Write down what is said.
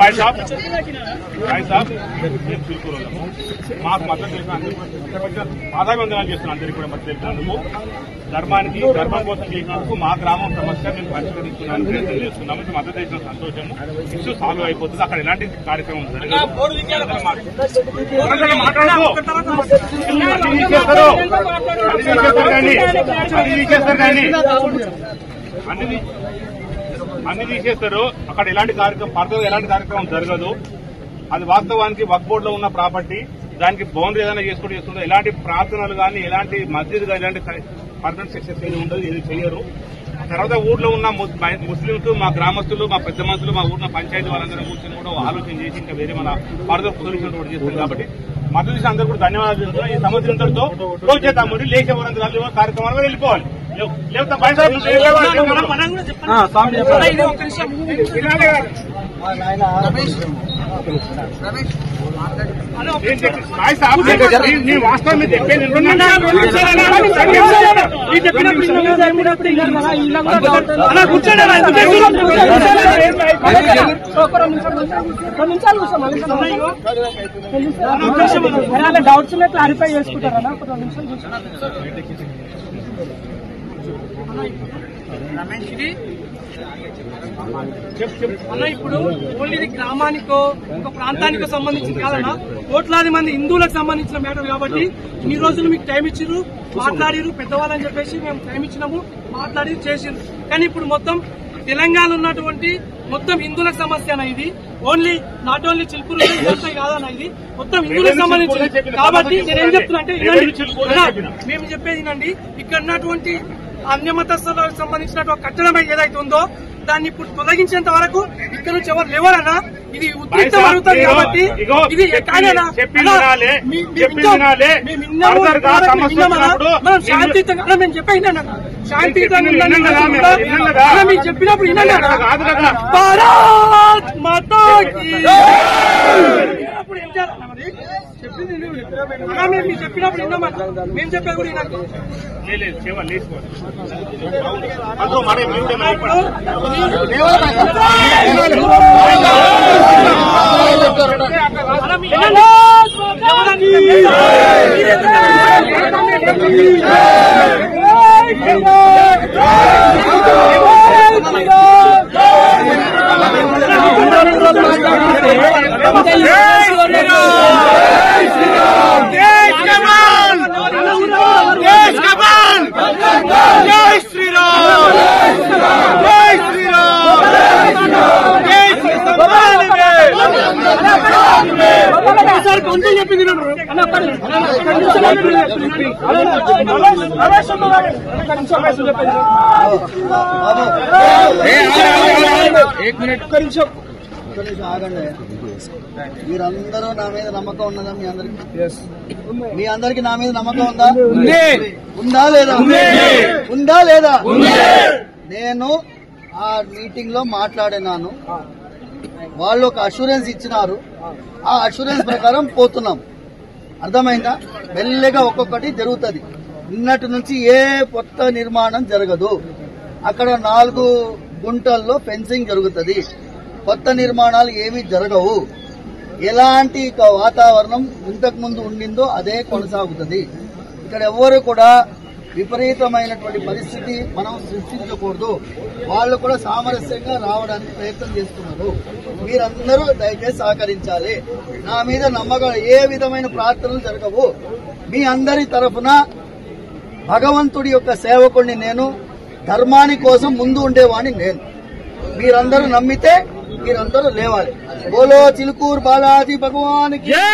भाई साहब మాకు మద్దతు చేసిన పాదాభివందనాలు చేస్తున్నాం. అందరికీ కూడా మద్దతు తెలిసినందుకు, ధర్మం కోసం చేసినందుకు మా గ్రామం సమస్య మేము పరిష్కరిస్తున్నాను ప్రయత్నం చేస్తున్నాము. మద్దతు చేసిన సంతోషము. ఇష్యూ సాల్వ్ అయిపోతుంది. అక్కడ ఎలాంటి కార్యక్రమం అన్ని తీసేస్తారు. అక్కడ ఎలాంటి కార్యక్రమం జరగదు. అది వాస్తవానికి వక్ఫ్ బోర్డులో ఉన్న ప్రాపర్టీ. దానికి బౌండరీ ఏదైనా చేస్తుందో ఎలాంటి ప్రార్థనలు కానీ, ఎలాంటి మస్జిద్ కానీ, ఎలాంటి పర్మనెంట్ సెక్షన్స్ ఏది ఉండదు, ఏది చేయరు. తర్వాత ఊర్లో ఉన్న ముస్లింస్, మా గ్రామస్తులు, మా పెద్ద మనుషులు, మా ఊర్లో పంచాయతీ వాళ్ళందరూ కూర్చొని కూడా ఆలోచన చేసి ఇంకా వేరే మన ఫర్దర్ సొల్యూషన్ కూడా చేస్తారు. కాబట్టి మద్దతు చేసిన అందరూ కూడా ధన్యవాదాలు చెప్తున్నాం. ఈ సంవత్సరంతో రోజు చేద్దాం. లేచే వరంతరాలు కార్యక్రమాలు వెళ్ళిపోవాలి. లేకపోతే వాస్తవం మీరు చెప్పేది డౌట్స్ క్లారిఫై చేసుకుంటారా? అన్న, ఇప్పుడు ఓన్లీ ఇది గ్రామానికో ఒక ప్రాంతానికో సంబంధించి కాదన్నా, కోట్లాది మంది హిందువులకు సంబంధించిన మ్యాటర్ కాబట్టి ఈ రోజులు మీకు టైం ఇచ్చిర్రు, మాట్లాడిరు పెద్దవాళ్ళని చెప్పేసి మేము టైం ఇచ్చినాము, మాట్లాడి చేసిరు. కానీ ఇప్పుడు మొత్తం తెలంగాణ ఉన్నటువంటి మొత్తం హిందువులకు సమస్య అన్న ఇది. ఓన్లీ నాట్ ఓన్లీ చిలుకూరు ఇదంతా కాదన్న, ఇది మొత్తం హిందువులకు సంబంధించి. కాబట్టి నేనేం చెప్తున్నా అంటే మేము చెప్పేది వినండి. ఇక్కడ ఉన్నటువంటి అన్యమతస్థులకు సంబంధించినటువంటి కట్టడం ఏదైతే ఉందో దాన్ని ఇప్పుడు తొలగించేంత వరకు ఇక్కడ నుంచి ఎవరు లేవరన్నా. ఇది ఉద్రిక్తం జరుగుతుంది కాబట్టి ఇది మనం శాంతియుతంగా మేము చెప్పేనా శాంతియుతంగా మీకు చెప్పినప్పుడు భారత్ మాతాకి చెప్పింది మీరు చెప్పినప్పుడు విన్నామన్నా. మేము చెప్పే కూడా కొంచెం చెప్పింది ఆగండి. మీరందరూ నా మీద నమ్మకం ఉన్నదా? మీ అందరికి నా మీద నమ్మకం ఉందా? ఉందా లేదా? నేను ఆ మీటింగ్ లో మాట్లాడినాను. వాళ్ళు ఒక అష్యూరెన్స్ ఇచ్చినారు. ఆ అష్యూరెన్స్ ప్రకారం పోతున్నాం. అర్థమైందా? మెల్లగా ఒక్కొక్కటి జరుగుతుంది. నిన్నటి నుంచి ఏ కొత్త నిర్మాణం జరగదు. అక్కడ 4 గుంటల్లో ఫెన్సింగ్ జరుగుతుంది. కొత్త నిర్మాణాలు ఏమీ జరగవు. ఎలాంటి వాతావరణం ఇంతకు ముందు ఉండిందో అదే కొనసాగుతుంది. ఇక్కడ ఎవ్వరు కూడా విపరీతమైనటువంటి పరిస్థితి మనం సృష్టించకూడదు. వాళ్ళు కూడా సామరస్యంగా రావడానికి ప్రయత్నం చేస్తున్నారు. మీరందరూ దయచేసి సహకరించాలి. నా మీద నమ్మకం, ఏ విధమైన ప్రార్థనలు జరగవు. మీ అందరి తరఫున భగవంతుడి యొక్క సేవకుడిని నేను, ధర్మాని కోసం ముందు ఉండేవాడిని నేను. మీరందరూ నమ్మితే మీరందరూ లేవాలి. బోలో చిలుకూరు బాలాజీ భగవానికి జై.